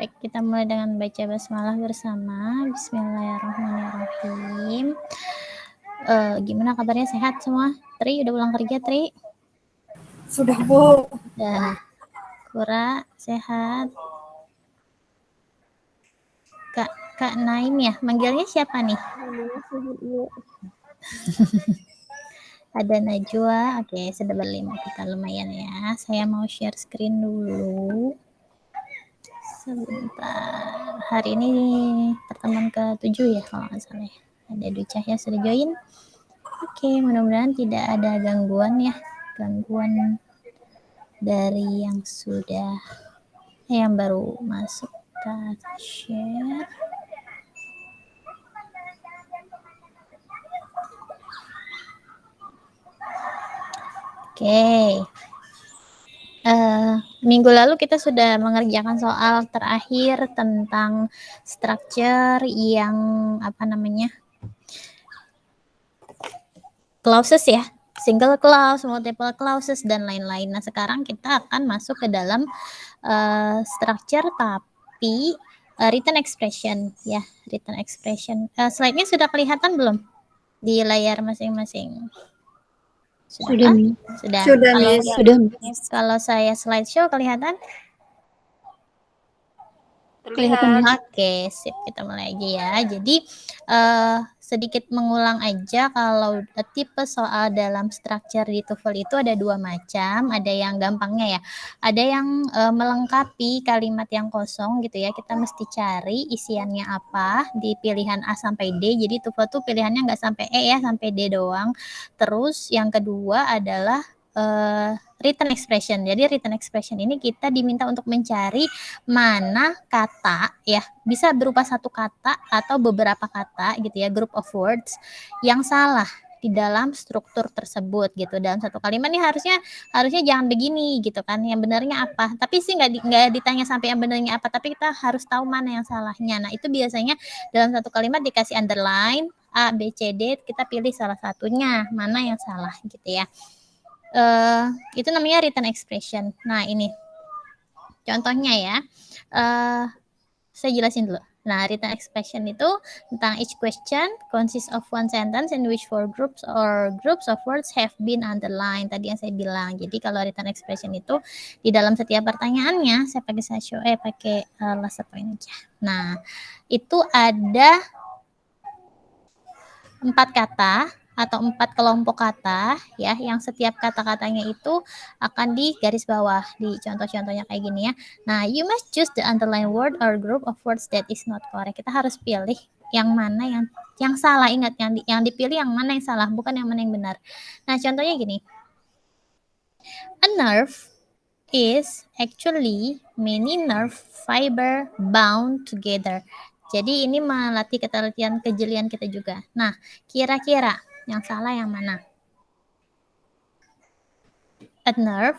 Baik, kita mulai dengan baca basmalah bersama. Bismillahirrahmanirrahim. Gimana kabarnya, sehat semua? Tri, udah pulang kerja, Tri? Sudah, Bu. Udah. Kura, sehat? Kak Naim ya? Manggilnya siapa nih? Ada Najwa. Oke, sudah berlima kita, lumayan ya. Saya mau share screen dulu. Sebentar. Hari ini pertemuan ke-7 ya kalau nggak salah ya. Ada Dwi Cahya sudah join. Oke, mudah-mudahan tidak ada gangguan ya. Gangguan dari yang sudah yang baru masuk. Kita share. Oke. Minggu lalu kita sudah mengerjakan soal terakhir tentang structure yang clauses ya, single clause, multiple clauses dan lain-lain. Nah, sekarang kita akan masuk ke dalam structure tapi written expression ya, written expression. Slide-nya sudah kelihatan belum di layar masing-masing? Sudah, Miss. Sudah. Kalau saya slideshow kelihatan? Kelihatan. Oke, sip, kita mulai aja ya. Jadi sedikit mengulang aja, kalau tipe soal dalam structure di TOEFL itu ada dua macam. Ada yang gampangnya ya, ada yang melengkapi kalimat yang kosong gitu ya. Kita mesti cari isiannya apa di pilihan A sampai D. Jadi TOEFL tuh pilihannya nggak sampai E ya, sampai D doang. Terus yang kedua adalah written expression. Jadi written expression ini kita diminta untuk mencari mana kata ya, bisa berupa satu kata atau beberapa kata gitu ya, group of words yang salah di dalam struktur tersebut gitu. Dalam satu kalimat nih harusnya jangan begini gitu kan, yang benarnya apa. Tapi sih nggak ditanya sampai yang benarnya apa, tapi kita harus tahu mana yang salahnya. Nah, itu biasanya dalam satu kalimat dikasih underline A, B, C, D, kita pilih salah satunya mana yang salah gitu ya. Itu namanya written expression. Nah, ini contohnya ya. Saya jelasin dulu. Nah, written expression itu tentang each question consists of one sentence in which four groups of words have been underlined. Tadi yang saya bilang. Jadi kalau written expression itu di dalam setiap pertanyaannya saya pakai laser point aja. Nah, itu ada 4 kata atau 4 kelompok kata ya, yang setiap kata-katanya itu akan di garis bawah di contoh-contohnya kayak gini ya. Nah, you must choose the underlined word or group of words that is not correct. Kita harus pilih yang mana yang salah. Ingat, yang dipilih yang mana yang salah, bukan yang mana yang benar. Nah, contohnya gini. A nerve is actually many nerve fiber bound together. Jadi ini melatih ketelitian kejelian kita juga. Nah, kira-kira yang salah yang mana? A nerve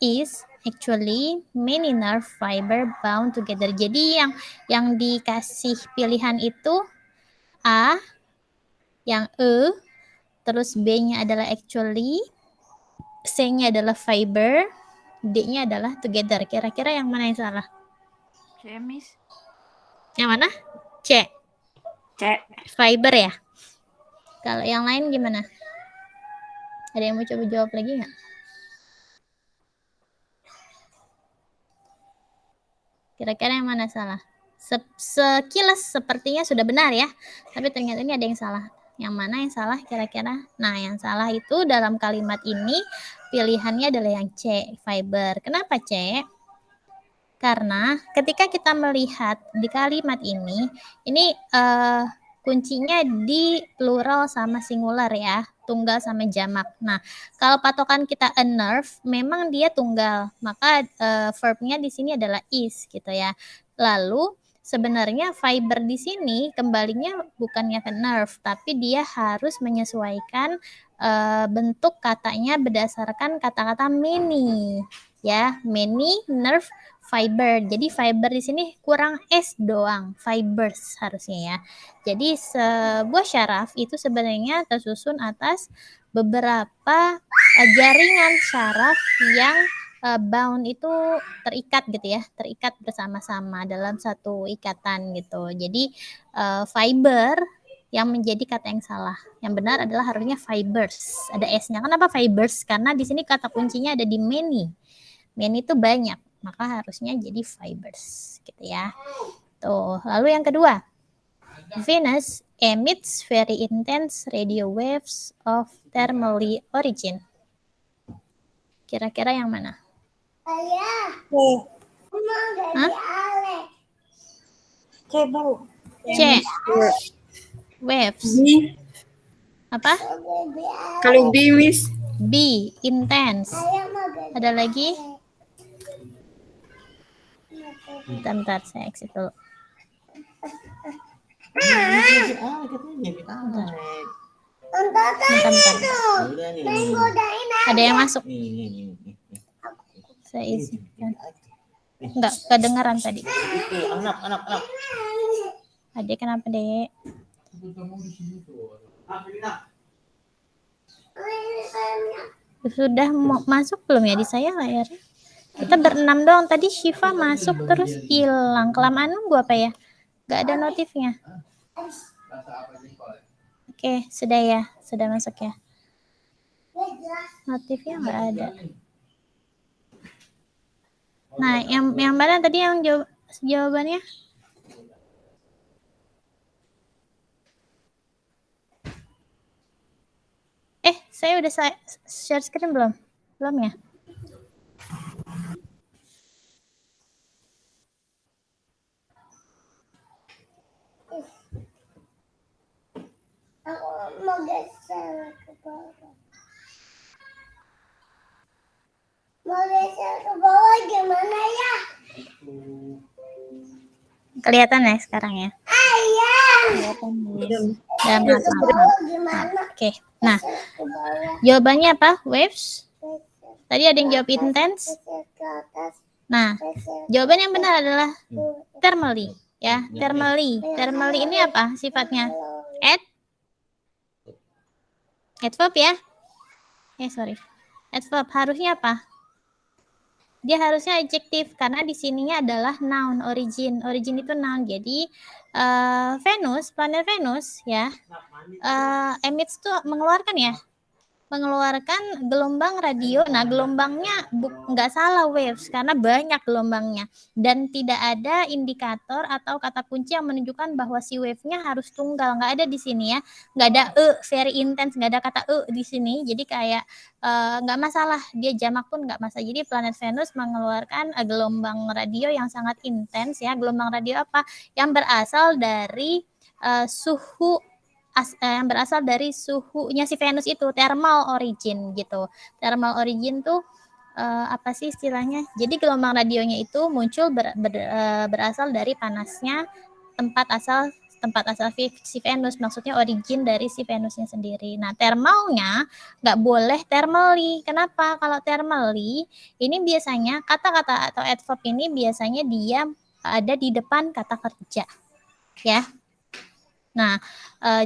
is actually many nerve fiber bound together. Jadi yang dikasih pilihan itu A, yang E, terus B-nya adalah actually, C-nya adalah fiber, D-nya adalah together. Kira-kira yang mana yang salah? C, Miss. Yang mana? C. Fiber ya. Kalau yang lain gimana? Ada yang mau coba jawab lagi nggak? Kira-kira yang mana salah? Sekilas sepertinya sudah benar ya, tapi ternyata ini ada yang salah. Yang mana yang salah kira-kira? Nah, yang salah itu dalam kalimat ini pilihannya adalah yang C, fiber. Kenapa C? Karena ketika kita melihat di kalimat ini kuncinya di plural sama singular ya, tunggal sama jamak. Nah, kalau patokan kita a nerve, memang dia tunggal, maka verbnya di sini adalah is gitu ya. Lalu sebenarnya fiber di sini kembalinya bukannya ke nerve, tapi dia harus menyesuaikan bentuk katanya berdasarkan kata-kata many ya, many nerve fiber. Jadi fiber di sini kurang s doang, fibers harusnya ya. Jadi sebuah syaraf itu sebenarnya tersusun atas beberapa jaringan syaraf yang bound itu terikat gitu ya, terikat bersama-sama dalam satu ikatan gitu. Jadi fiber yang menjadi kata yang salah. Yang benar adalah harusnya fibers. Ada S-nya. Kenapa fibers? Karena di sini kata kuncinya ada di many. Many itu banyak, maka harusnya jadi fibers gitu ya. Tuh, lalu yang kedua. Venus emits very intense radio waves of thermally origin. Kira-kira yang mana? C, Bu. C. Waves. B. Apa? Kalau B, Miss. B. Intense. Ada lagi? Bentar, saya exit dulu. Bentar. Ada yang masuk? Saya izinkan. Enggak kedengaran tadi. Anak. Adek kenapa, Dek? Sudah masuk belum ya di saya layarnya? Kita berenam doang. Tadi Syifa masuk terus hilang. Kelamaan nunggu apa ya? Gak ada notifnya. Oke, sudah ya. Sudah masuk ya. Notifnya nggak ada. Nah, yang mana tadi yang jawabannya? Saya udah share screen belum? Belum ya? Aku mau geser ke bawah. Mau geser ke bawah gimana ya? Kelihatan ya sekarang ya? Ayah. Oke. Nah, jawabannya apa? Waves? Tadi ada yang jawab intense. Nah, jawaban yang benar adalah thermally. Ya, thermally. Thermally ini apa sifatnya? Adverb ya? Sorry. Adverb harusnya apa? Dia harusnya adjektif karena di sininya adalah noun, origin. Origin itu noun. Jadi Venus, planet Venus ya, emits tuh mengeluarkan gelombang radio. Nah, gelombangnya nggak salah waves karena banyak gelombangnya dan tidak ada indikator atau kata kunci yang menunjukkan bahwa si wave-nya harus tunggal. Nggak ada di sini ya, nggak ada very intense, nggak ada kata di sini. Jadi kayak nggak masalah, dia jamak pun nggak masalah. Jadi planet Venus mengeluarkan gelombang radio yang sangat intens ya. Gelombang radio apa? Yang berasal dari yang berasal dari suhunya si Venus itu, thermal origin gitu. Thermal origin tuh apa sih istilahnya? Jadi gelombang radionya itu muncul berasal dari panasnya tempat asal si Venus, maksudnya origin dari si Venusnya sendiri. Nah, thermalnya nggak boleh thermally. Kenapa? Kalau thermally ini biasanya kata-kata atau adverb ini biasanya dia ada di depan kata kerja, ya. Nah,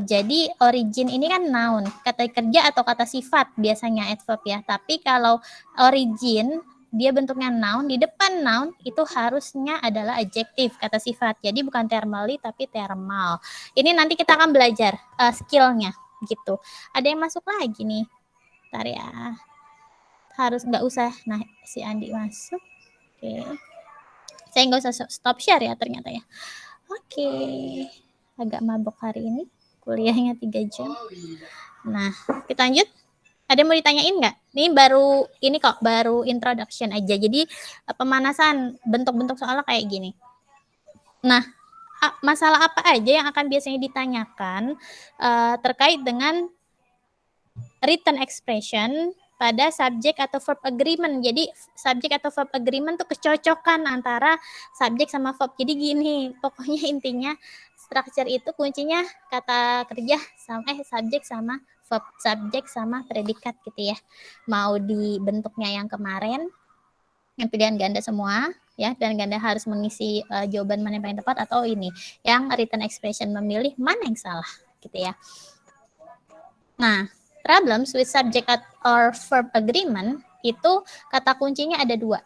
jadi origin ini kan noun, kata kerja atau kata sifat biasanya adverb ya. Tapi kalau origin dia bentuknya noun, di depan noun itu harusnya adalah adjektif, kata sifat. Jadi bukan thermally tapi thermal. Ini nanti kita akan belajar skillnya gitu. Ada yang masuk lagi nih. Bentar ya. Harus nggak usah. Nah, si Andi masuk. Oke. Saya nggak usah stop share ya ternyata ya. Oke. Agak mabok hari ini, kuliahnya 3 jam. Nah, kita lanjut. Ada yang mau ditanyain nggak? Ini baru introduction aja. Jadi pemanasan bentuk-bentuk soalnya kayak gini. Nah, masalah apa aja yang akan biasanya ditanyakan terkait dengan written expression pada subject atau verb agreement. Jadi subject atau verb agreement tuh kecocokan antara subjek sama verb. Jadi gini, pokoknya intinya structure itu kuncinya kata kerja sama subjek sama verb, subjek sama predikat gitu ya. Mau di bentuknya yang kemarin yang pilihan ganda semua ya, dan ganda harus mengisi jawaban mana yang paling tepat, atau ini yang written expression memilih mana yang salah gitu ya. Nah, problems with subject or verb agreement Itu kata kuncinya ada 2.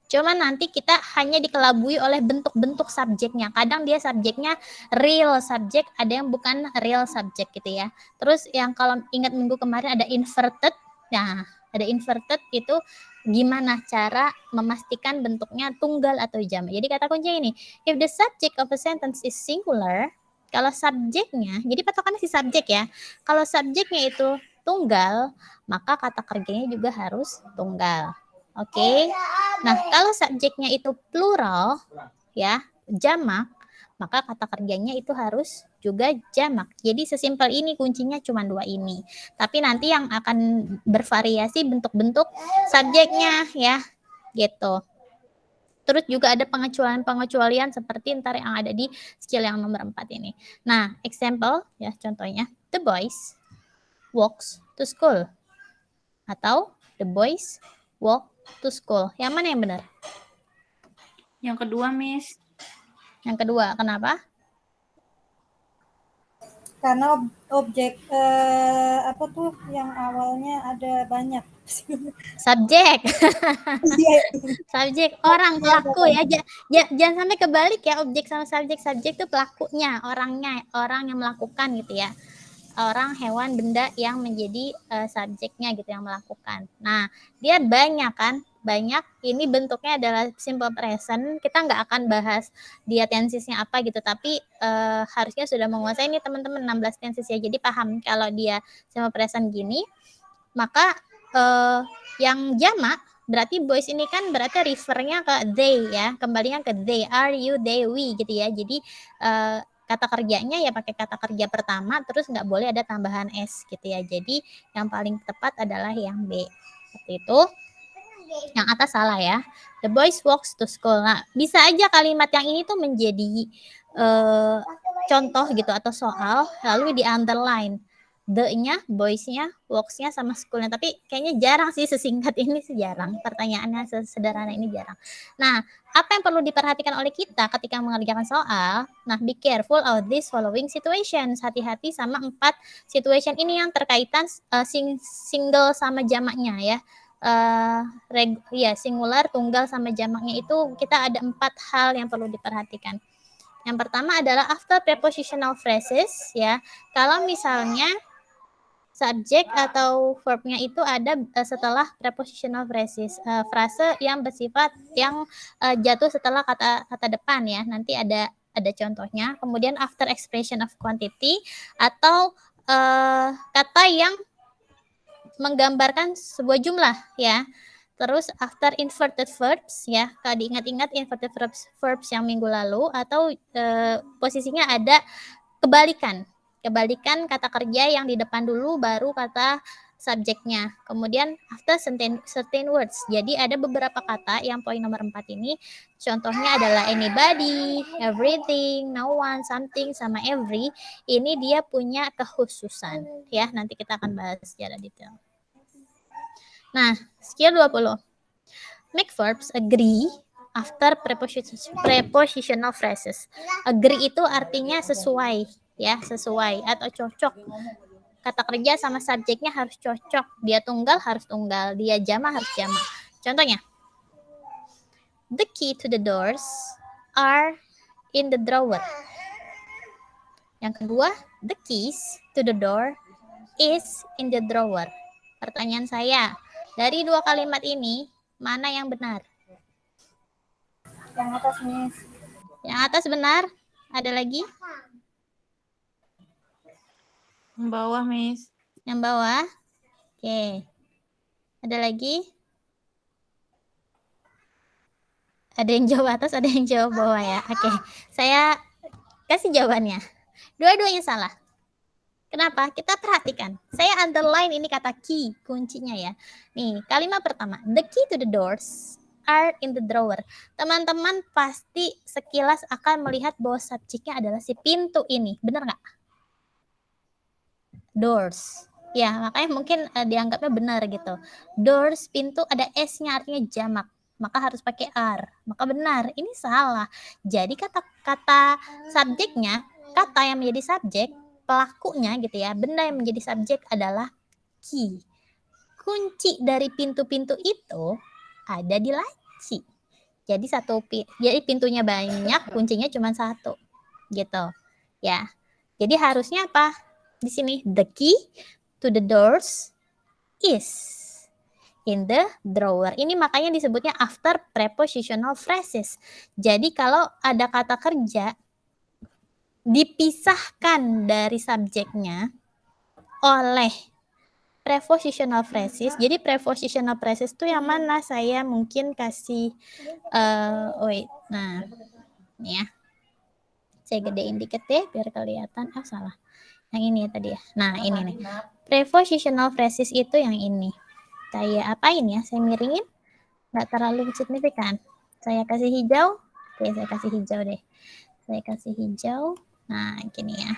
Cuman nanti kita hanya dikelabui oleh bentuk-bentuk subjeknya. Kadang dia subjeknya real subject, ada yang bukan real subject gitu ya. Terus yang kalau ingat minggu kemarin ada inverted. Nah, ada inverted itu gimana cara memastikan bentuknya tunggal atau jamak. Jadi kata kuncinya ini, if the subject of a sentence is singular, kalau subjeknya, jadi patokannya si subjek ya. Kalau subjeknya itu tunggal, maka kata kerjanya juga harus tunggal. Oke. Nah, kalau subjeknya itu plural, ya, jamak, maka kata kerjanya itu harus juga jamak. Jadi sesimpel ini kuncinya cuma 2 ini. Tapi nanti yang akan bervariasi bentuk-bentuk subjeknya ya, gitu. Terus juga ada pengecualian-pengecualian seperti ntar yang ada di skill yang nomor 4 ini. Nah, example ya contohnya, the boys walks to school. Atau the boys walk to school. Yang mana yang benar? Yang kedua, Miss. Yang kedua, kenapa? Karena objek apa tuh yang awalnya ada banyak. Subjek. Subjek, orang, pelaku ya. Jangan sampai kebalik ya, objek sama subjek. Subjek itu pelakunya, orangnya, orang yang melakukan gitu ya. Orang, hewan, benda yang menjadi subjeknya gitu, yang melakukan. Nah, dia banyak kan? Banyak, ini bentuknya adalah simple present. Kita nggak akan bahas dia tensisnya apa gitu, tapi harusnya sudah menguasai ini teman-teman 16 tensis ya. Jadi paham kalau dia simple present gini, maka yang jamak berarti boys ini kan berarti refernya ke they ya, kembalinya ke they, are, you, they, we gitu ya. Jadi kata kerjanya ya pakai kata kerja pertama, terus nggak boleh ada tambahan s gitu ya. Jadi yang paling tepat adalah yang B. Seperti itu. Yang atas salah ya. The boys walks to school. Nah, bisa aja kalimat yang ini tuh menjadi contoh gitu atau soal, lalu di underline. The-nya, boys-nya, walks-nya sama school-nya. Tapi kayaknya jarang sih sesingkat ini, jarang. Pertanyaannya sesederhana ini jarang. Nah, apa yang perlu diperhatikan oleh kita ketika mengerjakan soal? Nah, be careful of this following situations. Hati-hati sama 4 situation ini yang terkaitan single sama jamaknya ya. Singular, tunggal sama jamaknya itu kita ada 4 hal yang perlu diperhatikan. Yang pertama adalah after prepositional phrases ya. Kalau misalnya subjek atau verbnya itu ada setelah prepositional phrases, frase yang bersifat yang jatuh setelah kata depan ya. Nanti ada contohnya. Kemudian after expression of quantity atau kata yang menggambarkan sebuah jumlah ya. Terus after inverted verbs ya, kalau diingat-ingat inverted verbs yang minggu lalu, atau posisinya ada kebalikan kata kerja yang di depan dulu baru kata subjeknya. Kemudian after certain words. Jadi ada beberapa kata yang poin nomor 4 ini. Contohnya adalah anybody, everything, no one, something, sama every. Ini dia punya kekhususan ya. Nanti kita akan bahas secara detail. Nah, skill 20. Make verbs agree after prepositional phrases. Agree itu artinya sesuai ya, sesuai atau cocok. Kata kerja sama subjeknya harus cocok. Dia tunggal harus tunggal, dia jamak harus jamak. Contohnya, the key to the doors are in the drawer. Yang kedua, the keys to the door is in the drawer. Pertanyaan saya, dari 2 kalimat ini, mana yang benar? Yang atas, Miss. Yang atas benar. Ada lagi? Yang bawah, Miss. Yang bawah? Oke. Ada lagi? Ada yang jawab atas, ada yang jawab bawah ya. Oke. Saya kasih jawabannya. Dua-duanya salah. Kenapa? Kita perhatikan. Saya underline ini kata key, kuncinya ya. Nih, kalimat pertama. The key to the doors are in the drawer. Teman-teman pasti sekilas akan melihat bahwa subjeknya adalah si pintu ini. Benar nggak? Doors. Ya, makanya mungkin dianggapnya benar gitu. Doors, pintu, ada S-nya artinya jamak. Maka harus pakai are. Maka benar. Ini salah. Jadi kata subjeknya, kata yang menjadi subjek, pelakunya gitu ya, benda yang menjadi subjek adalah key, kunci dari pintu-pintu itu ada di laci. Jadi jadi pintunya banyak, kuncinya cuma satu, gitu. Ya. Jadi harusnya apa? Di sini the key to the doors is in the drawer. Ini makanya disebutnya after prepositional phrases. Jadi kalau ada kata kerja dipisahkan dari subjeknya oleh prepositional phrases. Jadi prepositional phrases itu yang mana? Saya mungkin kasih wait. Nah, ini ya. Saya gedein dikit deh biar kelihatan. Salah. Yang ini ya tadi ya. Nah, ini nih. Prepositional phrases itu yang ini. Saya apain ya? Saya miringin. Nggak terlalu signifikan. Saya kasih hijau. Oke, saya kasih hijau deh. Saya kasih hijau. Nah, gini ya.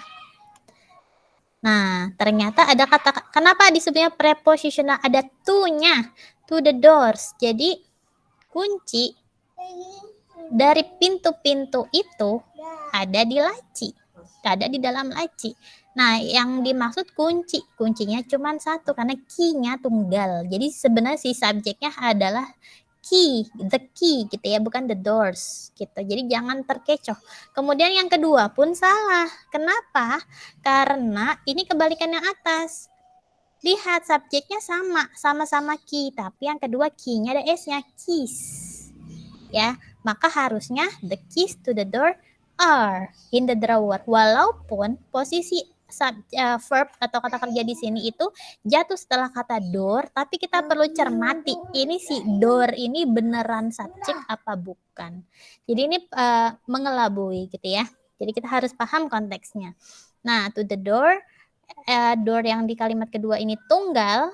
Nah, ternyata ada kata, kenapa disebutnya prepositional? Ada to-nya, to the doors. Jadi, kunci dari pintu-pintu itu ada di laci, ada di dalam laci. Nah, yang dimaksud kuncinya cuma satu, karena key-nya tunggal. Jadi, sebenarnya si subjeknya adalah key, the key gitu ya, bukan the doors gitu. Jadi jangan terkecoh. Kemudian yang kedua pun salah. Kenapa? Karena ini kebalikan yang atas. Lihat subjeknya sama-sama key, tapi yang kedua key-nya ada S-nya, keys. Ya, maka harusnya the keys to the door are in the drawer. Walaupun posisi verb atau kata kerja di sini itu jatuh setelah kata door, tapi kita perlu cermati ini si door ini beneran subjek apa bukan. Jadi ini mengelabui gitu ya. Jadi kita harus paham konteksnya. Nah, to the door, door yang di kalimat kedua ini tunggal,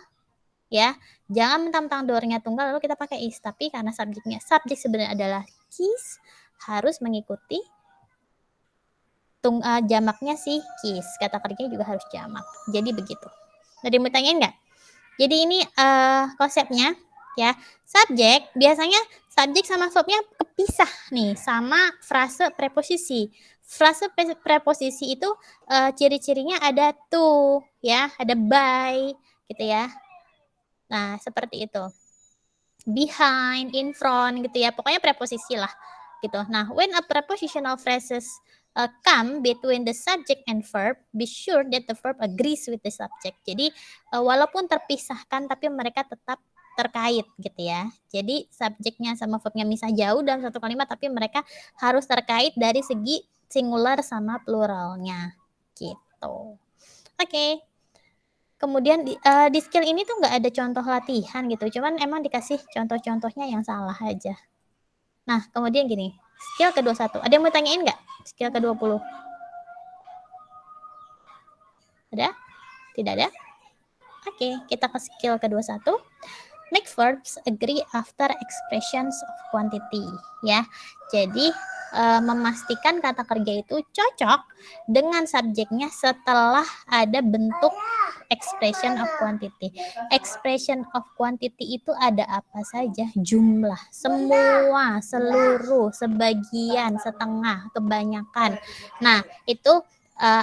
ya. Jangan mentang-mentang doornya tunggal lalu kita pakai is, tapi karena subjek sebenarnya adalah keys, harus mengikuti jamaknya si keys. Kata kerjanya juga harus jamak. Jadi begitu. Ada yang mau tanyain nggak? Jadi ini konsepnya ya. Subjek biasanya subjek sama verbnya kepisah nih sama frase preposisi. Frase preposisi itu ciri-cirinya ada to ya, ada by gitu ya. Nah, seperti itu. Behind, in front gitu ya. Pokoknya preposisi lah gitu. Nah, when a prepositional phrases come between the subject and verb, be sure that the verb agrees with the subject. Jadi walaupun terpisahkan tapi mereka tetap terkait gitu ya. Jadi subjeknya sama verbnya misah jauh dalam satu kalimat tapi mereka harus terkait dari segi singular sama pluralnya gitu. Oke. Kemudian di skill ini tuh nggak ada contoh latihan gitu. Cuman emang dikasih contoh-contohnya yang salah aja. Nah, kemudian gini, skill ke-21. Ada yang mau tanyain nggak? Skill ke-20. Ada? Tidak ada? Oke, kita ke skill ke-21. Make verbs agree after expressions of quantity. Ya, jadi memastikan kata kerja itu cocok dengan subjeknya setelah ada bentuk expression of quantity. Expression of quantity itu ada apa saja? Jumlah, semua, seluruh, sebagian, setengah, kebanyakan. Nah, itu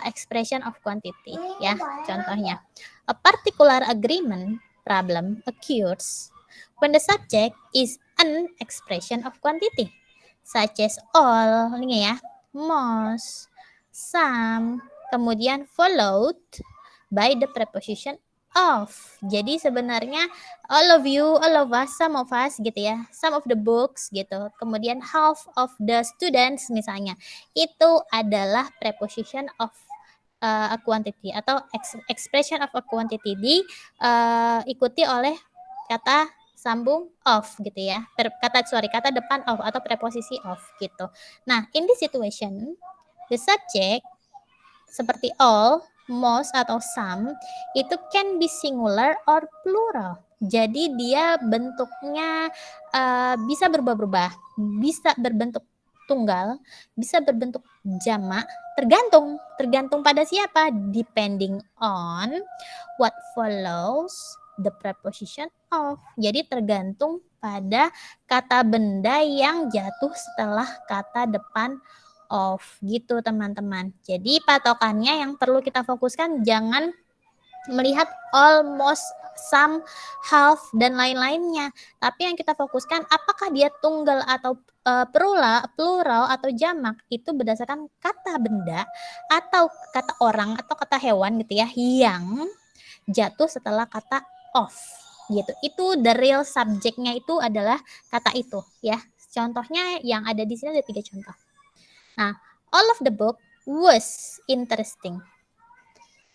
expression of quantity ya. Contohnya, a particular agreement problem occurs when the subject is an expression of quantity, such as all, ini ya, most, some, kemudian followed by the preposition of. Jadi sebenarnya all of you, all of us, some of us gitu ya, some of the books gitu, kemudian half of the students misalnya, itu adalah preposition of a quantity atau expression of a quantity diikuti oleh kata sambung of gitu ya, kata depan of atau preposisi of gitu. Nah, in this situation the subject seperti all, most atau some itu can be singular or plural. Jadi dia bentuknya bisa berubah-ubah, bisa berbentuk tunggal, bisa berbentuk jamak, tergantung pada siapa, depending on what follows the preposition of. Jadi tergantung pada kata benda yang jatuh setelah kata depan of gitu teman-teman. Jadi patokannya yang perlu kita fokuskan, jangan melihat almost, some, half, dan lain-lainnya. Tapi yang kita fokuskan apakah dia tunggal atau plural atau jamak itu berdasarkan kata benda atau kata orang atau kata hewan gitu ya yang jatuh setelah kata of gitu. Itu the real subjeknya itu adalah kata itu ya. Contohnya yang ada di sini ada 3 contoh. Nah, all of the book was interesting.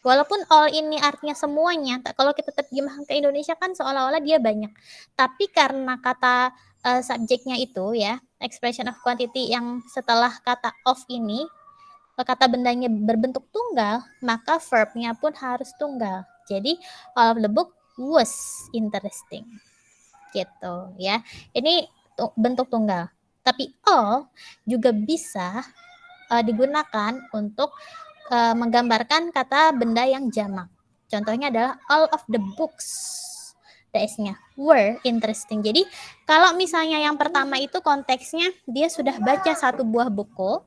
Walaupun all ini artinya semuanya, kalau kita terjemahkan ke Indonesia kan seolah-olah dia banyak. Tapi karena kata subjeknya itu ya, expression of quantity yang setelah kata of ini, kata bendanya berbentuk tunggal, maka verbnya pun harus tunggal. Jadi all of the book was interesting. Gitu ya. Ini bentuk tunggal. Tapi all juga bisa digunakan untuk menggambarkan kata benda yang jamak. Contohnya adalah all of the books, DS-nya were interesting. Jadi kalau misalnya yang pertama itu konteksnya dia sudah baca satu buah buku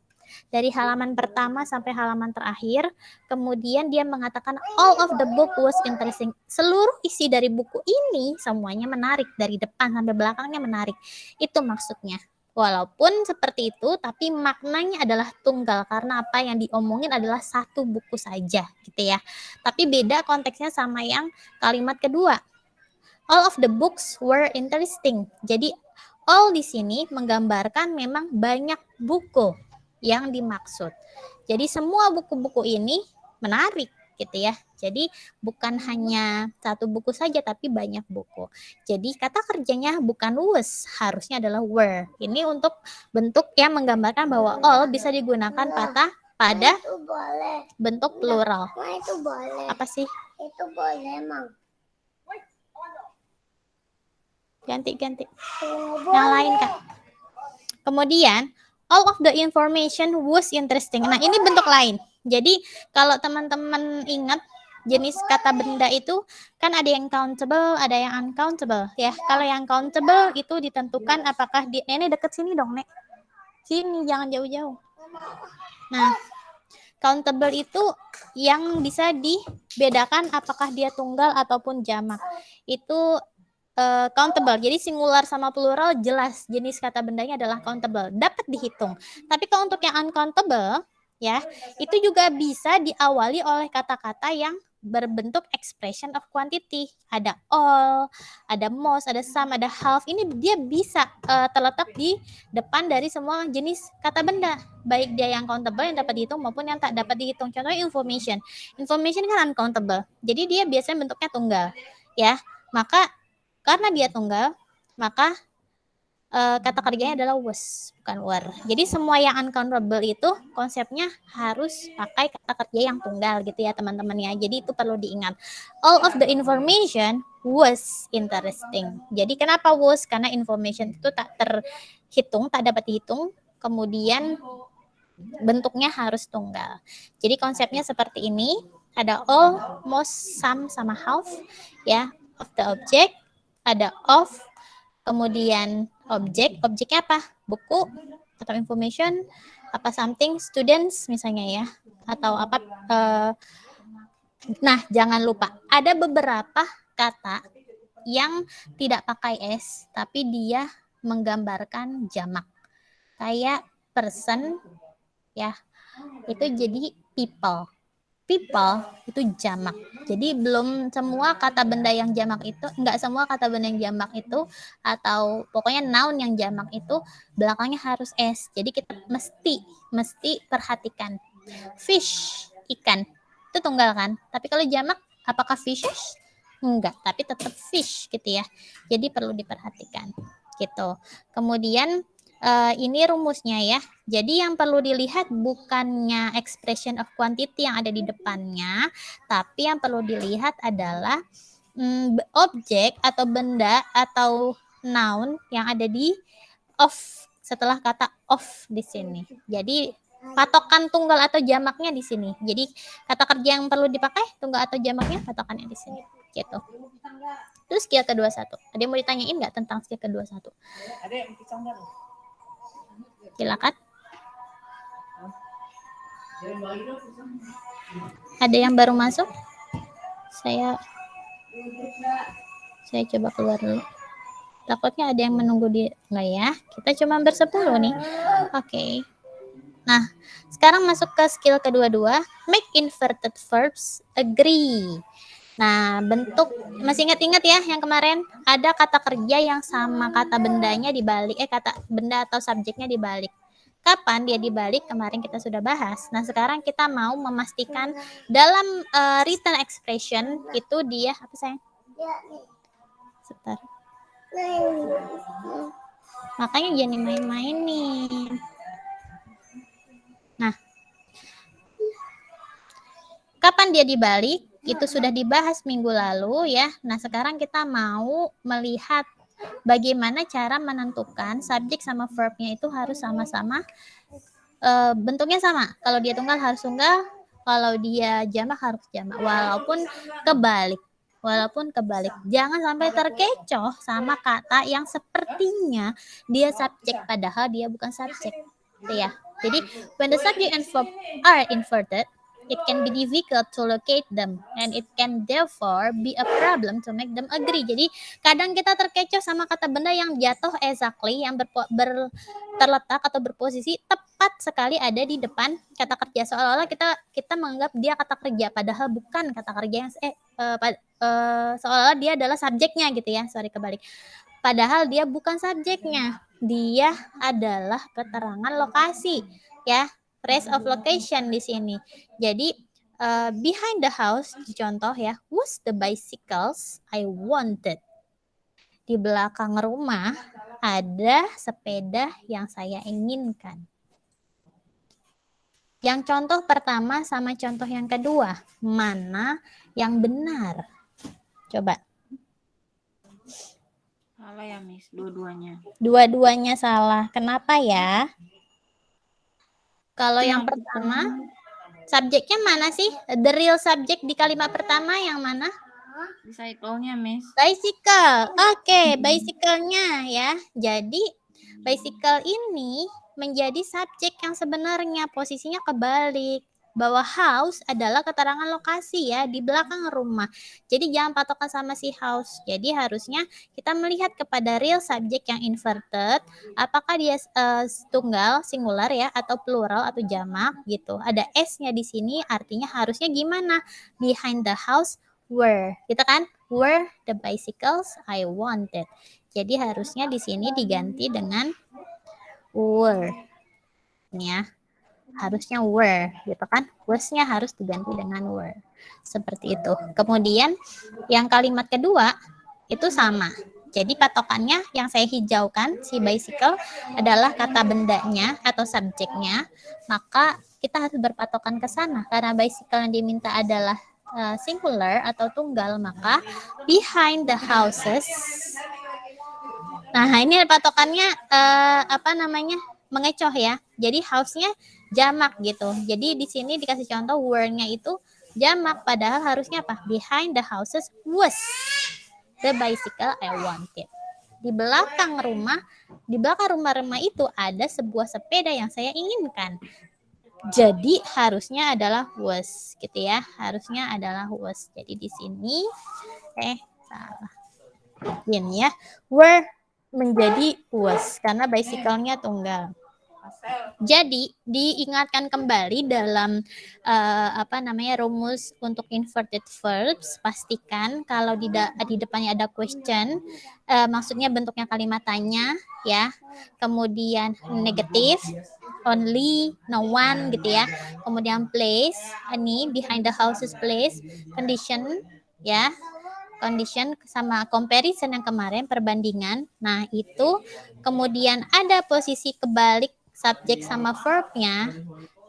dari halaman pertama sampai halaman terakhir, kemudian dia mengatakan all of the book was interesting. Seluruh isi dari buku ini semuanya menarik, dari depan sampai belakangnya menarik. Itu maksudnya. Walaupun seperti itu, tapi maknanya adalah tunggal karena apa yang diomongin adalah satu buku saja, gitu ya. Tapi beda konteksnya sama yang kalimat kedua. All of the books were interesting. Jadi all di sini menggambarkan memang banyak buku yang dimaksud. Jadi semua buku-buku ini menarik, gitu ya. Jadi bukan hanya satu buku saja tapi banyak buku. Jadi kata kerjanya bukan was, harusnya adalah were. Ini untuk bentuk yang menggambarkan bahwa all bisa digunakan pada Itu boleh. bentuk plural. Itu boleh. Apa sih? Itu boleh, Mang. Ganti. Yang lain, Kak. Kemudian all of the information was interesting. Nah, ini bentuk lain. Jadi kalau teman-teman ingat jenis kata benda itu kan ada yang countable, ada yang uncountable ya. Kalau yang countable itu ditentukan apakah ini deket sini dong, Nek. Sini, jangan jauh-jauh. Nah, countable itu yang bisa dibedakan apakah dia tunggal ataupun jamak. Itu countable. Jadi singular sama plural jelas jenis kata bendanya adalah countable, dapat dihitung. Tapi kalau untuk yang uncountable ya, itu juga bisa diawali oleh kata-kata yang berbentuk expression of quantity. Ada all, ada most, ada some, ada half. Ini dia bisa terletak di depan dari semua jenis kata benda. Baik dia yang countable yang dapat dihitung maupun yang tak dapat dihitung. Contohnya information. Information kan uncountable. Jadi dia biasanya bentuknya tunggal. Ya, maka karena dia tunggal, maka kata kerjanya adalah was, bukan were. Jadi semua yang uncountable itu konsepnya harus pakai kata kerja yang tunggal gitu ya teman-teman ya. Jadi itu perlu diingat. All of the information was interesting. Jadi kenapa was? Karena information itu tak terhitung, tak dapat dihitung. Kemudian bentuknya harus tunggal. Jadi konsepnya seperti ini. Ada all, most, some, sama half ya of the object. Ada of, kemudian objeknya apa? Buku atau information, apa something, students misalnya ya, atau apa. Nah, jangan lupa ada beberapa kata yang tidak pakai s, tapi dia menggambarkan jamak. Kayak person, ya, itu jadi people. People itu jamak. Jadi belum semua kata benda yang jamak itu, enggak semua kata benda yang jamak itu atau pokoknya noun yang jamak itu belakangnya harus s. Jadi kita mesti perhatikan. Fish, ikan. Itu tunggal kan? Tapi kalau jamak apakah fishes? Enggak, tapi tetap fish gitu ya. Jadi perlu diperhatikan gitu. Kemudian ini rumusnya ya. Jadi yang perlu dilihat bukannya expression of quantity yang ada di depannya, tapi yang perlu dilihat adalah objek atau benda atau noun yang ada di of setelah kata of di sini. Jadi patokan tunggal atau jamaknya di sini. Jadi kata kerja yang perlu dipakai tunggal atau jamaknya patokannya di sini. Gitu. Terus skill ke-21. Ada yang mau ditanyain nggak tentang skill ke-21? Silakan. Ada yang baru masuk? Saya coba keluar dulu. Takutnya ada yang menunggu di enggak ya. Kita cuma bersepuluh nih. Oke. Nah, sekarang masuk ke skill kedua-dua, make inverted verbs agree. Nah, bentuk masih ingat-ingat ya yang kemarin ada kata kerja yang sama kata bendanya dibalik, kata benda atau subjeknya dibalik. Kapan dia dibalik? Kemarin kita sudah bahas. Nah, sekarang kita mau memastikan dalam written expression itu dia apa sayang? Sebentar. Makanya jangan main-main nih. Nah, kapan dia dibalik? Itu sudah dibahas minggu lalu ya. Nah, sekarang kita mau melihat bagaimana cara menentukan subjek sama verbnya itu harus sama-sama bentuknya sama. Kalau dia tunggal harus tunggal, kalau dia jamak harus jamak. Walaupun kebalik. Jangan sampai terkecoh sama kata yang sepertinya dia subjek padahal dia bukan subjek. Ya. Jadi, when the subject and verb are inverted, it can be difficult to locate them and it can therefore be a problem to make them agree. Jadi kadang kita terkecoh sama kata benda yang jatuh exactly, yang terletak atau berposisi tepat sekali ada di depan kata kerja, seolah-olah kita menganggap dia kata kerja padahal bukan kata kerja yang seolah-olah dia adalah subjeknya gitu ya. Kebalik. Padahal dia bukan subjeknya. Dia adalah keterangan lokasi ya. Place of location di sini. Jadi behind the house, contoh ya, was the bicycles I wanted. Di belakang rumah ada sepeda yang saya inginkan. Yang contoh pertama sama contoh yang kedua, mana yang benar? Coba. Salah ya, Miss, dua-duanya. Dua-duanya salah. Kenapa ya? Kalau yang pertama, subjeknya mana sih? The real subject di kalimat pertama yang mana? Bicycle-nya, Miss. Bicycle. Oke, bicycle-nya ya. Jadi, bicycle ini menjadi subjek yang sebenarnya posisinya kebalik. Bahwa house adalah keterangan lokasi ya, di belakang rumah. Jadi jangan patokan sama si house. Jadi harusnya kita melihat kepada real subject yang inverted, apakah dia tunggal, singular ya, atau plural atau jamak gitu. Ada S-nya di sini, artinya harusnya gimana? Behind the house were, gitu kan? Were the bicycles I wanted. Jadi harusnya di sini diganti dengan were. Ini ya. Harusnya were, gitu kan? Was-nya harus diganti dengan were. Seperti itu. Kemudian yang kalimat kedua itu sama. Jadi patokannya yang saya hijaukan, si bicycle adalah kata bendanya atau subjeknya. Maka kita harus berpatokan ke sana. Karena bicycle yang diminta adalah singular atau tunggal, maka behind the houses. Nah, ini patokannya mengecoh ya. Jadi house-nya jamak gitu. Jadi di sini dikasih contoh were-nya itu jamak, padahal harusnya apa? Behind the houses was the bicycle I wanted. Di belakang rumah itu ada sebuah sepeda yang saya inginkan. Jadi harusnya adalah was gitu ya. Harusnya adalah was. Jadi di sini salah. Ini ya. Were menjadi was karena bicycle-nya tunggal. Jadi diingatkan kembali dalam rumus untuk inverted verbs, pastikan kalau di depannya ada question, maksudnya bentuknya kalimat tanya ya. Kemudian negatif, only, no one gitu ya. Kemudian place, ini behind the houses place, condition ya. Condition sama comparison yang kemarin, perbandingan. Nah, itu kemudian ada posisi kebalik subjek sama verbnya.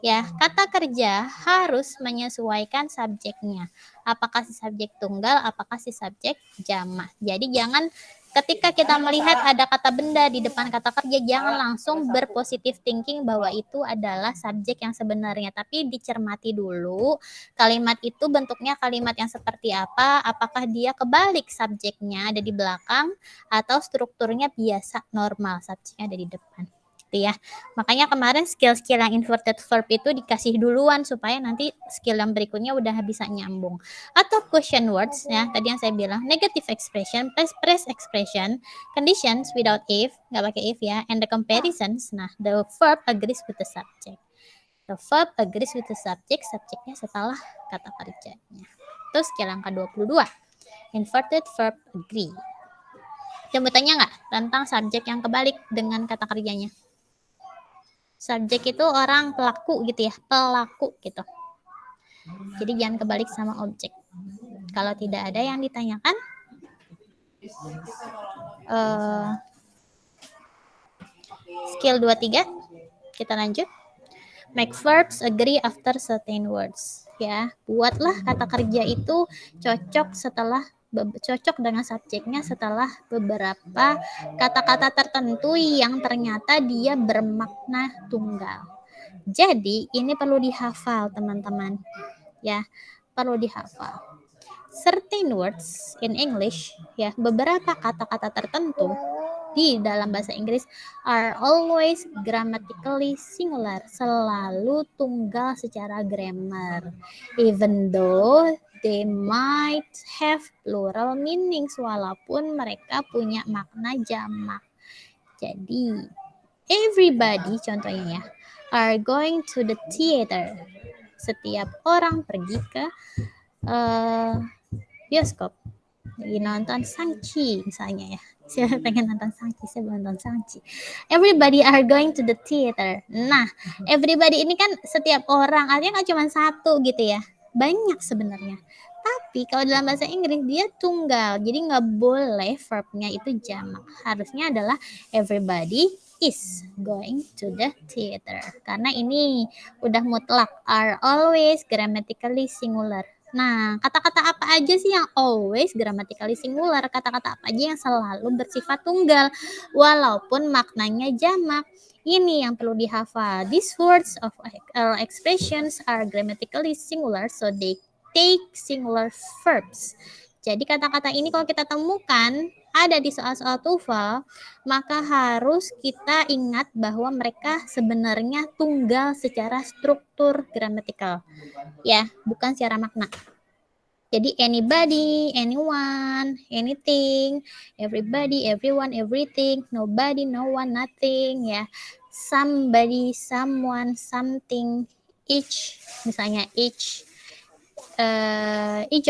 Ya, kata kerja harus menyesuaikan subjeknya. Apakah si subjek tunggal, apakah si subjek jamak. Jadi jangan ketika kita melihat ada kata benda di depan kata kerja, jangan langsung berpositif thinking bahwa itu adalah subjek yang sebenarnya. Tapi dicermati dulu kalimat itu bentuknya kalimat yang seperti apa, apakah dia kebalik subjeknya ada di belakang atau strukturnya biasa normal subjeknya ada di depan. gitu ya. Makanya kemarin skill-skill yang inverted verb itu dikasih duluan supaya nanti skill yang berikutnya udah bisa nyambung. Atau question words ya, tadi yang saya bilang negative expression, phrase expression, conditions without if, nggak pakai if ya, and the comparisons. Nah, the verb agrees with the subject. The verb agrees with the subject, subjeknya setelah kata kerjanya. Itu skill yang ke-22. Inverted verb agree. Coba tanya nggak tentang subjek yang kebalik dengan kata kerjanya? Subjek itu orang pelaku gitu ya, pelaku gitu. Jadi jangan kebalik sama objek. Kalau tidak ada yang ditanyakan, skill 23, kita lanjut. Make verbs agree after certain words. Ya, buatlah kata kerja itu cocok dengan subjeknya setelah beberapa kata-kata tertentu yang ternyata dia bermakna tunggal. Jadi ini perlu dihafal teman-teman. Ya, perlu dihafal. Certain words in English, ya, beberapa kata-kata tertentu di dalam bahasa Inggris are always grammatically singular, selalu tunggal secara grammar, even though they might have plural meanings, walaupun mereka punya makna jamak. Jadi everybody, contohnya ya, are going to the theater. Setiap orang pergi ke bioskop, lagi nonton Shang-Chi misalnya ya. Saya pengen nonton Shang-Chi, saya belum nonton Shang-Chi. Everybody are going to the theater. Nah, everybody ini kan setiap orang, artinya nggak cuma satu gitu ya. Banyak sebenarnya. Tapi kalau dalam bahasa Inggris dia tunggal, jadi nggak boleh verbnya itu jamak. Harusnya adalah everybody is going to the theater. Karena ini udah mutlak, are always grammatically singular. Nah, kata-kata apa aja sih yang always grammatically singular? Kata-kata apa aja yang selalu bersifat tunggal walaupun maknanya jamak? Ini yang perlu dihafal. These words of expressions are grammatically singular, so they take singular verbs. Jadi kata-kata ini kalau kita temukan ada di soal-soal TOEFL, maka harus kita ingat bahwa mereka sebenarnya tunggal secara struktur gramatikal. Ya, bukan secara makna. Jadi anybody, anyone, anything, everybody, everyone, everything, nobody, no one, nothing, ya. Somebody, someone, something, each, misalnya each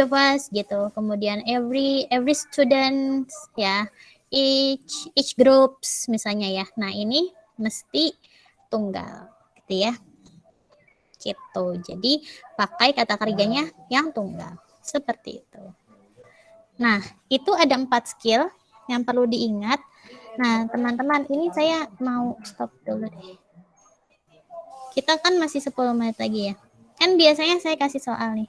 of us gitu. Kemudian every student ya, each groups misalnya ya. Nah, ini mesti tunggal gitu ya. Gitu. Jadi pakai kata kerjanya yang tunggal. Seperti itu. Nah, itu ada 4 skill yang perlu diingat. Nah, teman-teman, ini saya mau stop dulu deh. Kita kan masih 10 menit lagi ya. Kan biasanya saya kasih soal nih.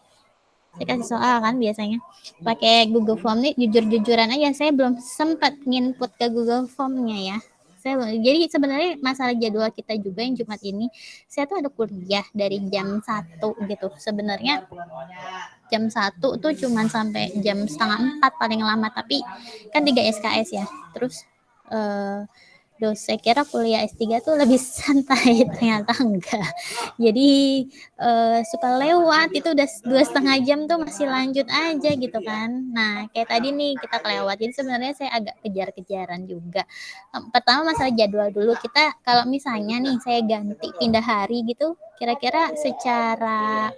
Saya kasih soal kan biasanya. Pakai Google Form nih, jujur-jujuran aja saya belum sempat nginput ke Google Form-nya ya. Jadi sebenarnya masalah jadwal kita juga yang Jumat ini, saya tuh ada kuliah dari jam 1 gitu. Sebenarnya jam 1 tuh cuman sampai jam setengah 4 paling lama, tapi kan 3 SKS ya. Terus saya kira kuliah S3 tuh lebih santai, ternyata enggak. Jadi suka lewat, itu udah 2,5 jam tuh masih lanjut aja gitu kan. Nah, kayak tadi nih kita kelewat. Jadi sebenarnya saya agak kejar-kejaran juga. Pertama masalah jadwal dulu. Kita kalau misalnya nih saya ganti pindah hari gitu, kira-kira secara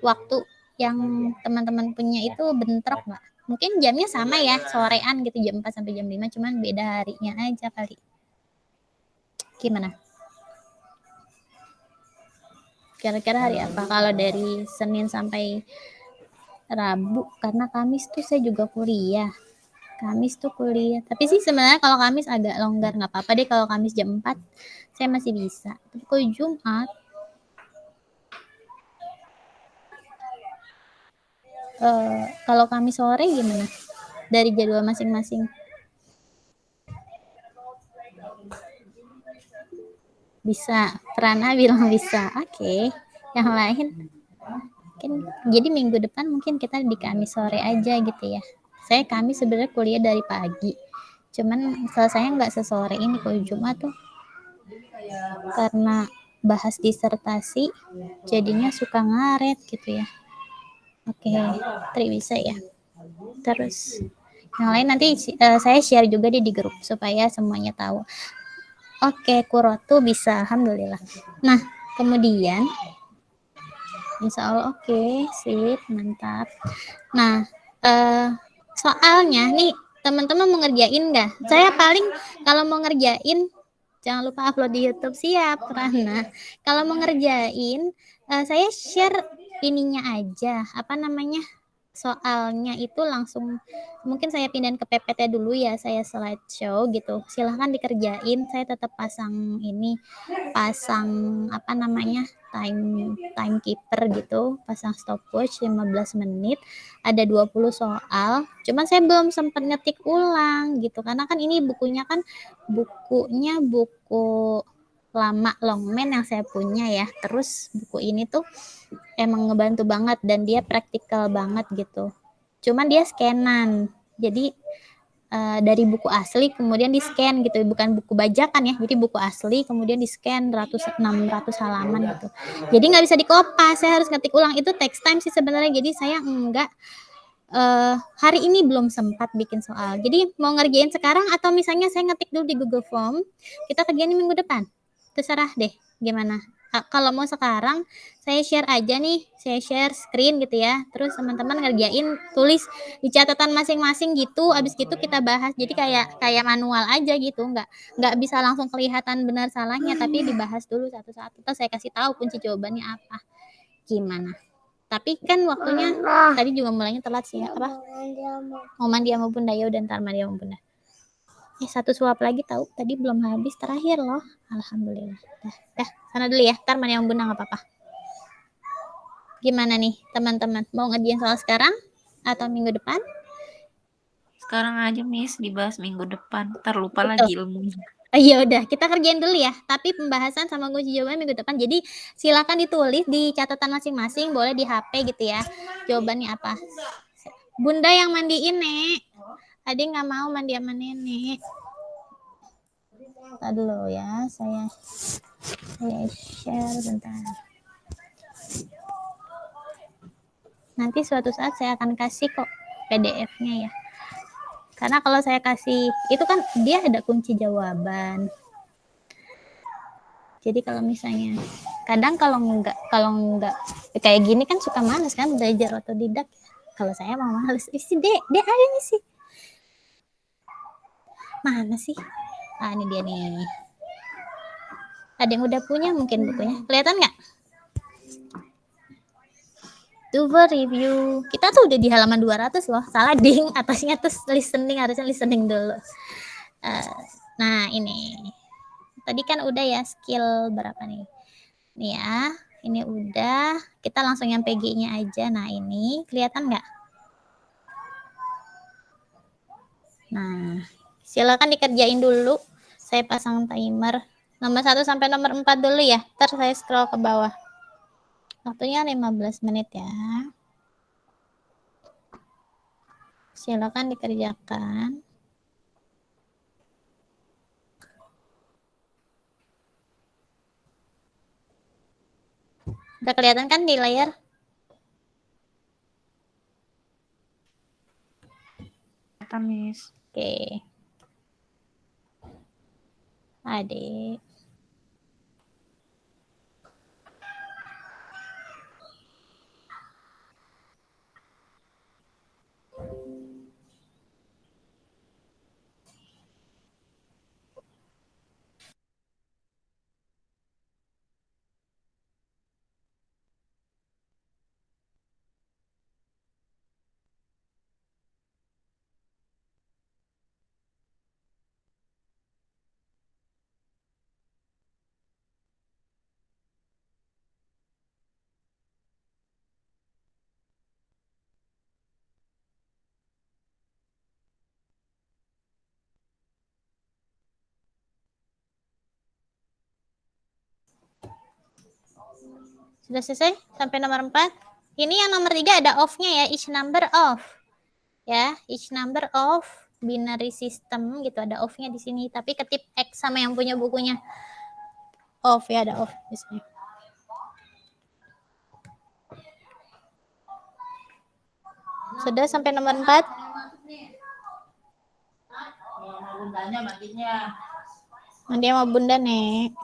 waktu yang teman-teman punya itu bentrok nggak? Mungkin jamnya sama ya, sorean gitu, jam 4 sampai jam 5, cuman beda harinya aja kali. Gimana? Kira-kira hari apa? Kalau dari Senin sampai Rabu, karena Kamis tuh saya juga kuliah. Kamis tuh kuliah. Tapi sih sebenarnya kalau Kamis agak longgar, nggak apa-apa deh kalau Kamis jam 4 saya masih bisa. Tapi kalau Jumat kalau Kamis sore gimana? Dari jadwal masing-masing. Bisa. Prana bilang bisa. Oke. Yang lain mungkin jadi minggu depan mungkin kita di Kamis sore aja gitu ya. Saya Kamis sebenarnya kuliah dari pagi. Cuman selesainya nggak sesore ini. Kalau Jumat tuh karena bahas disertasi jadinya suka ngaret gitu ya. Oke, Tri bisa ya. Terus yang lain nanti saya share juga di grup supaya semuanya tahu. Oke, Kurotu bisa, alhamdulillah. Nah, kemudian insya Allah oke, sip, mantap. Nah, soalnya nih teman-teman mau ngerjain nggak? Saya paling kalau mau ngerjain jangan lupa upload di YouTube, siap Rana. Kalau mau ngerjain saya share ininya aja, apa namanya, soalnya itu langsung mungkin saya pindahin ke PPT dulu ya, saya slideshow gitu. Silahkan dikerjain, saya tetap pasang ini, pasang apa namanya, timekeeper gitu, pasang stopwatch 15 menit, ada 20 soal. Cuman saya belum sempat ngetik ulang gitu, karena kan ini bukunya buku lama Longman yang saya punya ya. Terus buku ini tuh emang ngebantu banget dan dia praktikal banget gitu. Cuman dia scanan. Jadi dari buku asli kemudian di scan gitu, bukan buku bajakan ya. Jadi buku asli kemudian di scan 600 halaman gitu. Jadi nggak bisa dikopas, saya harus ngetik ulang. Itu text time sih sebenarnya. Jadi saya enggak hari ini belum sempat bikin soal. Jadi mau ngerjain sekarang atau misalnya saya ngetik dulu di Google Form, kita kerjain minggu depan. Terserah deh gimana. Kalau mau sekarang saya share aja nih, saya share screen gitu ya. Terus teman-teman ngerjain, tulis di catatan masing-masing gitu. Abis gitu kita bahas. Jadi kayak manual aja gitu, nggak bisa langsung kelihatan benar salahnya, tapi dibahas dulu satu-satu. Terus saya kasih tahu kunci jawabannya apa. Gimana? Tapi kan waktunya tadi juga mulainya telat sih ya. Apa? Mau mandi sama bunda, ya udah ntar mandi sama bunda. Satu suap lagi tahu, tadi belum habis, terakhir loh. Alhamdulillah. Dah, sana dulu ya, ntar mandi sama bunda nggak apa-apa. Gimana nih teman-teman, mau ngerjain soal sekarang atau minggu depan? Sekarang aja Miss, dibahas minggu depan. Ntar lupa Betul. lagi ilmunya. Iya udah, kita kerjain dulu ya. Tapi pembahasan sama kunci jawaban minggu depan. Jadi silakan ditulis di catatan masing-masing, boleh di HP gitu ya. Jawabannya apa? Bunda yang mandiin, Nek. Adik nggak mau mandi sama nenek. Tadi dulu ya, saya share bentar. Nanti suatu saat saya akan kasih kok PDF-nya ya. Karena kalau saya kasih, itu kan dia ada kunci jawaban. Jadi kalau misalnya, kadang kalau enggak kayak gini kan suka males kan belajar otodidak. Kalau saya mau males, isi dek ada nih sih. Mana sih? Ini dia nih. Ada yang udah punya mungkin bukunya. Kelihatan nggak? Tuber review. Kita tuh udah di halaman 200 loh. Salah ding. Atasnya tuh listening. Harusnya listening dulu. Nah ini. Tadi kan udah ya skill berapa nih? Nih ya. Ini udah. Kita langsung yang PG-nya aja. Nah ini. Kelihatan nggak? Nah. Silakan dikerjain dulu. Saya pasang timer. Nomor 1 sampai nomor 4 dulu ya. Ntar saya scroll ke bawah. Waktunya 15 menit ya. Silakan dikerjakan. Udah kelihatan kan di layar? Kata Miss. Oke. Adik. Sudah selesai sampai nomor 4. Ini yang nomor 3 ada off-nya ya, each number off. Ya, each number of binary system gitu, ada off-nya di sini. Tapi ketip X sama yang punya bukunya. off ya, ada off biasanya. Sudah sampai nomor 4? Mandi sama bunda, Nek.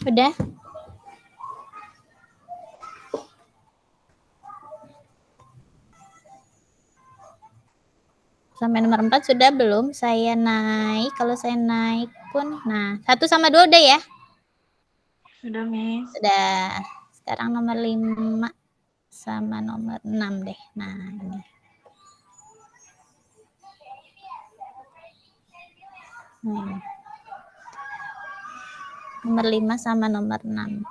Udah? Sampai nomor 4 sudah belum? Saya naik. Kalau saya naik pun, nah 1 sama 2 udah ya? Sudah, Miss. Sudah. Sekarang nomor 5 sama nomor 6 deh. Nah, ini. Nomor 5 sama nomor 6.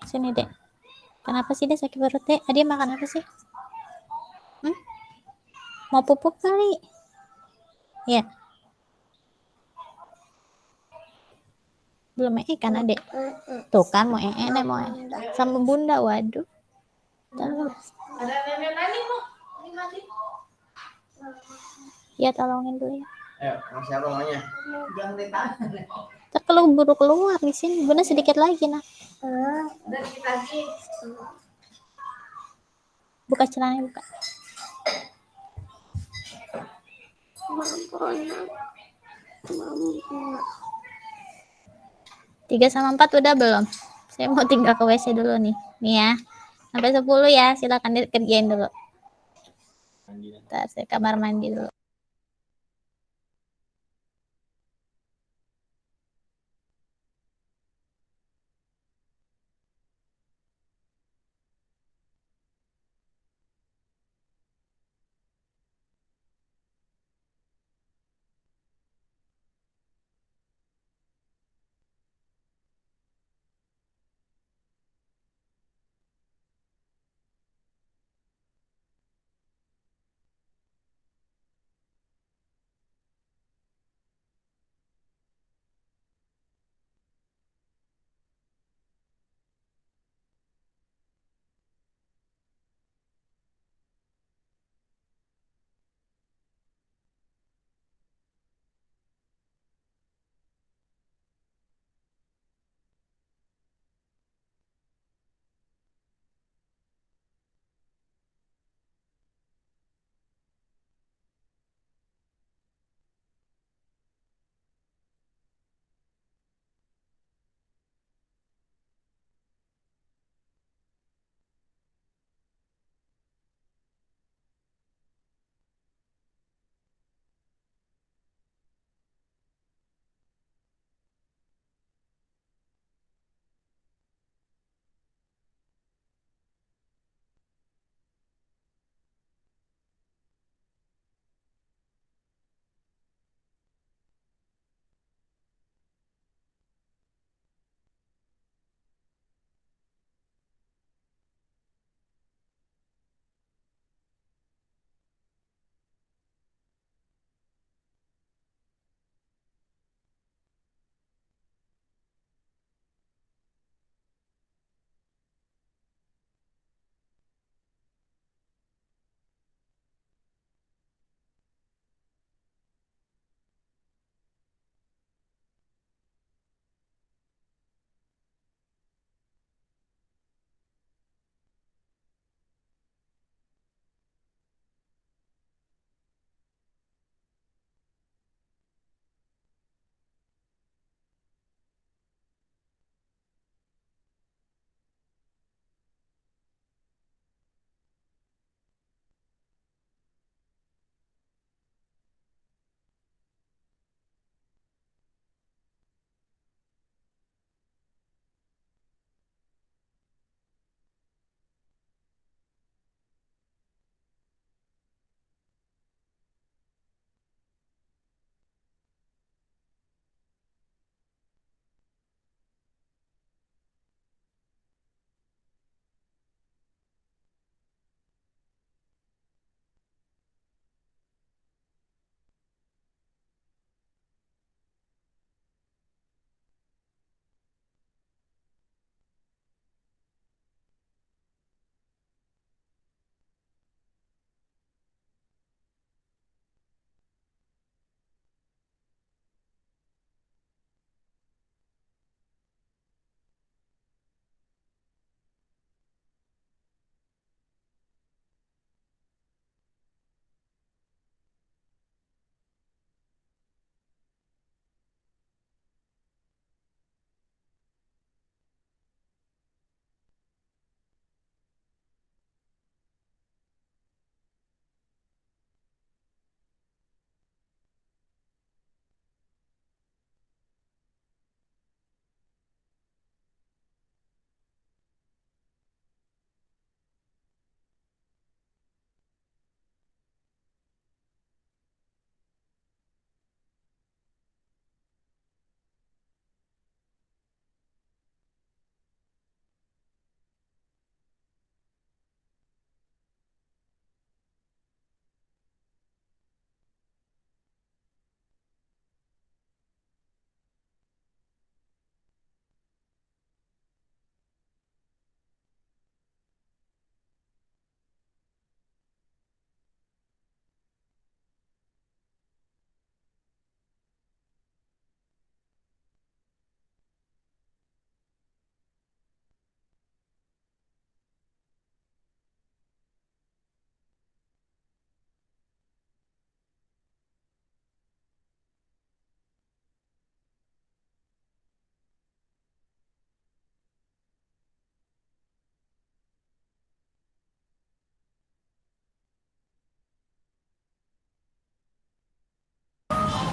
Sini, Dek. Kenapa sih dia sakit perut, Dek? Dia makan apa sih? Mau pupuk kali? Ya. Belum kan, Adek? Tuh kan mau Dek, mau sama bunda. Waduh. Terus. Ada nenek mau mati. Ya, tolongin dulu ya. Siapa maunya? Ntar kalau buru keluar di sini, bunda sedikit lagi nah. Sedikit lagi. Buka celananya, buka. Tiga sama 4 udah belum? Saya mau tinggal ke WC dulu nih. Nih ya. Sampai 10 ya. Silakan dikerjain dulu. Ntar saya kamar mandi dulu.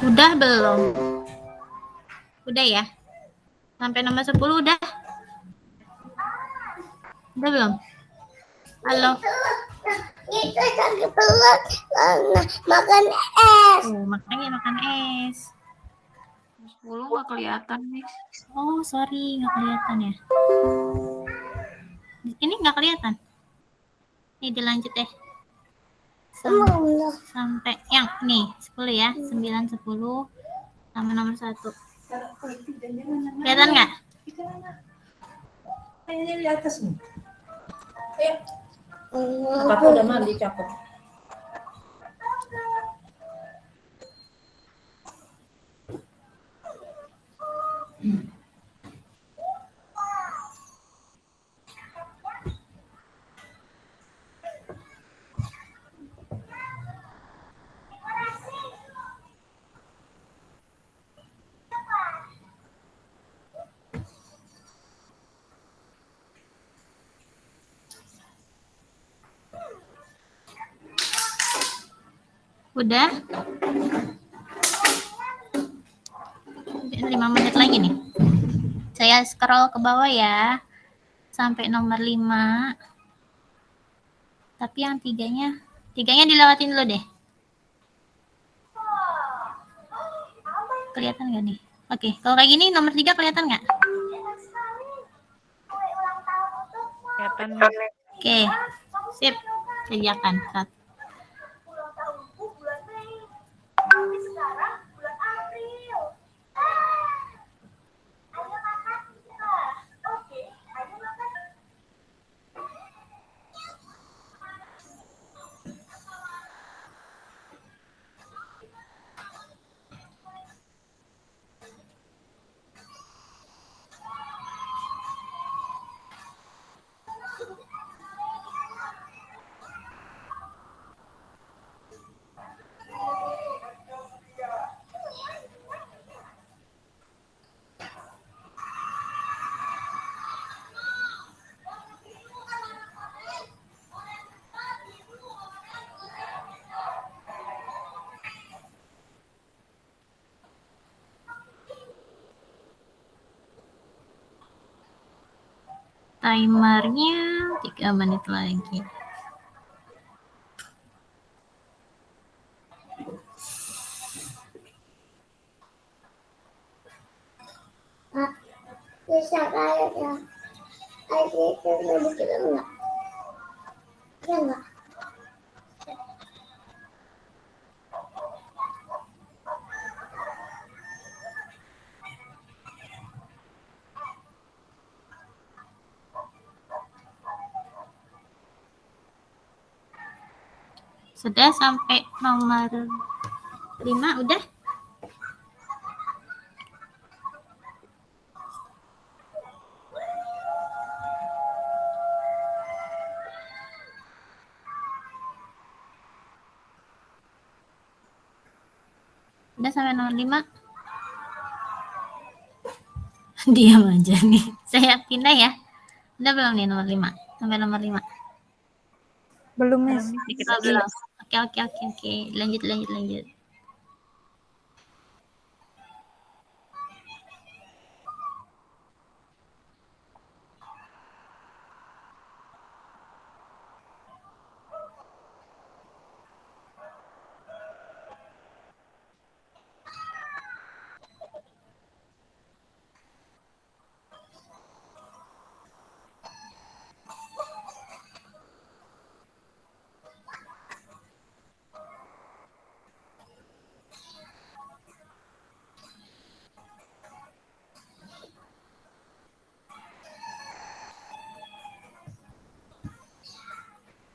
Udah belum? Udah ya? Sampai nomor 10 udah? Udah belum? Halo? Itu sakit perut karena makan es. Makanya makan es. 10 nggak kelihatan, Miss. Oh, sorry, nggak kelihatan ya. Ini nggak kelihatan. Ini dilanjut deh. Sampai yang nih 10 ya. 9, 10 sama nomor 1. Kelihatan nggak? Ini di atas nih. Papa udah mandi cakep. Udah? 5 menit lagi nih. Saya scroll ke bawah ya. Sampai nomor 5. Tapi yang tiganya dilewatin dulu deh. Kelihatan nggak nih? Oke, kalau kayak gini nomor 3 kelihatan nggak? Kelihatan, Miss. Oke, sip. Kerjakan. 1. Timernya 3 menit lagi. Bisa kayak ya. Air itu lebih kecil enggak? Ya enggak? Sudah sampai nomor 5 udah? Udah sampai nomor 5? Diam aja nih. Saya pindah ya. Udah belum nih nomor 5? Sampai nomor 5. Belum, Belum, Miss. Miss. Dikit Oh, lagi. belum. Oke. Lanjut.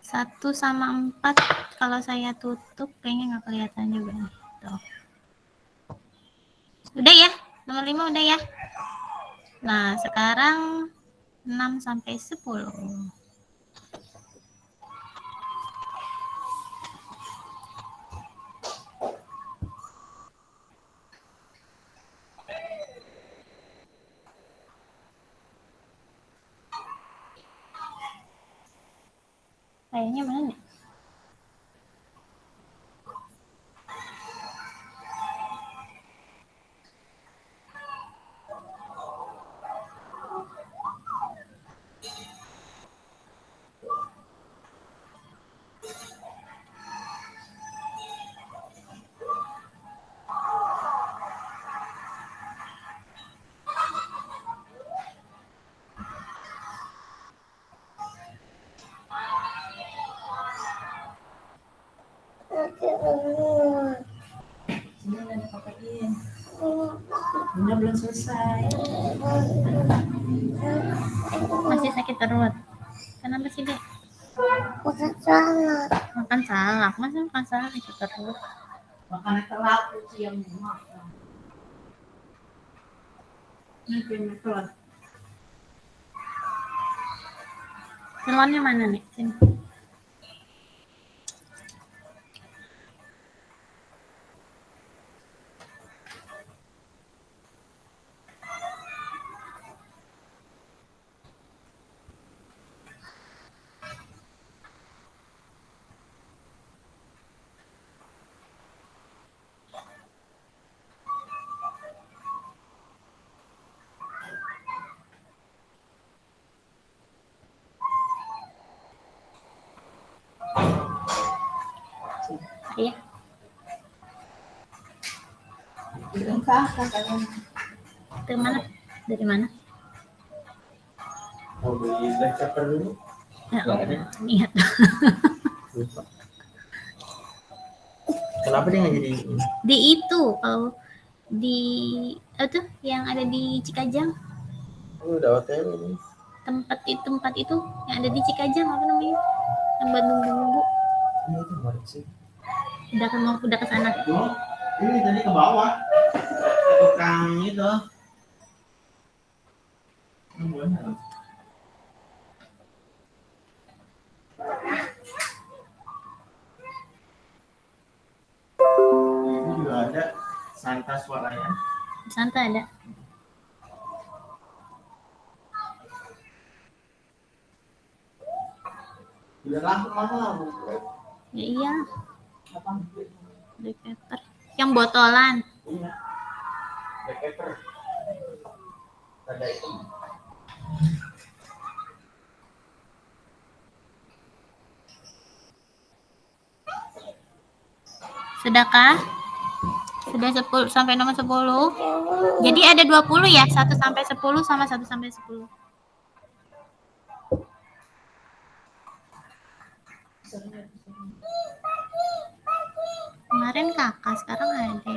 Satu sama 4 kalau saya tutup kayaknya nggak kelihatan juga nih. Tuh. Udah ya? Nomor 5 udah ya? Nah, sekarang 6 sampai 10. Kayaknya mana nih? Bunda belum selesai. Masih sakit perut. Kenapa sih, Dek? Makan salad. Makan salak. Masa makan salak sakit perut? Makan telat itu yang makan. Ini punya telat. Telurnya mana, nih? Sini. Iya. Bilang kakak kalian. Dari mana? Dari mana? Mau beli black pepper dulu? Ya, Nggak ada. ingat. Lupa. Kenapa dia nggak jadi ini? Di itu, kalau di itu yang ada di Cikajang, Oh, udah OTW ini. tempat itu yang ada di Cikajang apa namanya? Yang buat nunggu-nunggu. Ini itu menarik sih. Udah ke sana. Oh, ini tadi ke bawah. Tukang itu. Benar. Ini juga ada Santa suaranya. Santa ada. Udah langsung mahal. Ya, iya, Apa? black pepper. Yang botolan. Iya. Black pepper. Ada itu. Sudahkah? Sudah 10 sampai nomor 10. Jadi ada 20 ya, 1 sampai 10 sama 1 sampai 10. Kemarin kakak, sekarang ada.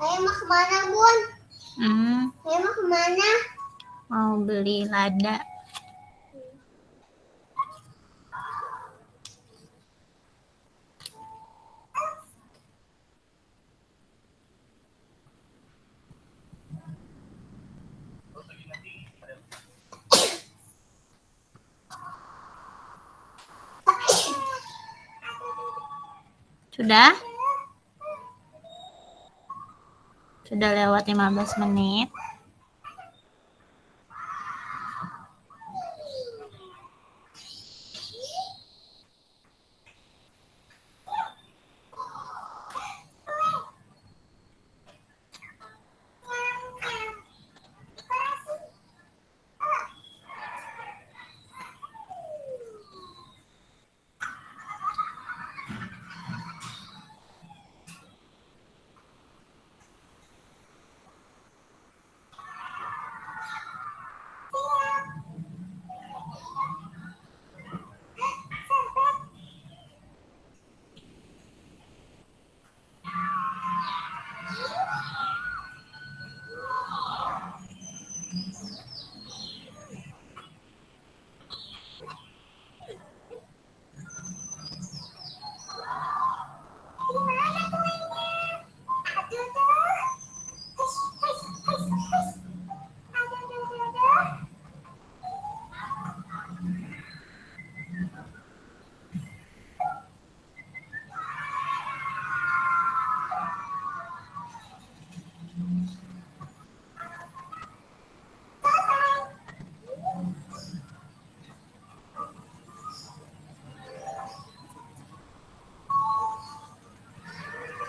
Ayah mau kemana, Bun? Ayah mau kemana? Mau beli lada. Sudah? Sudah lewat 15 menit.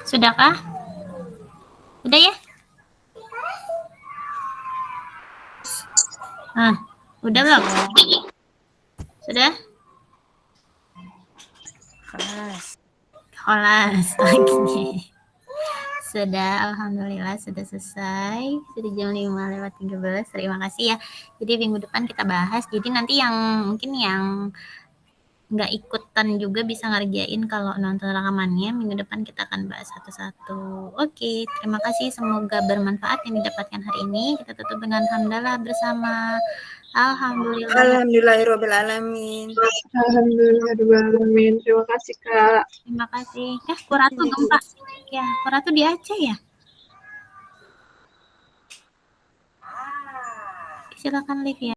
Sudahkah? Udah ya? Udah belum? Sudah? Kelas. Kelas lagi. Sudah, alhamdulillah sudah selesai. Sudah jam 5:13. Terima kasih ya. Jadi minggu depan kita bahas. Jadi nanti yang mungkin yang nggak ikutan juga bisa ngerjain kalau nonton rekamannya. Minggu depan kita akan bahas satu-satu. Oke, terima kasih. Semoga bermanfaat yang didapatkan hari ini. Kita tutup dengan hamdalah bersama. Alhamdulillah. Alhamdulillahirobbilalamin. Alhamdulillahirobbilalamin. Terima kasih Kak. Terima kasih. Kuratu gempa. Ya, Kuratu di Aceh ya? Silakan Liv ya.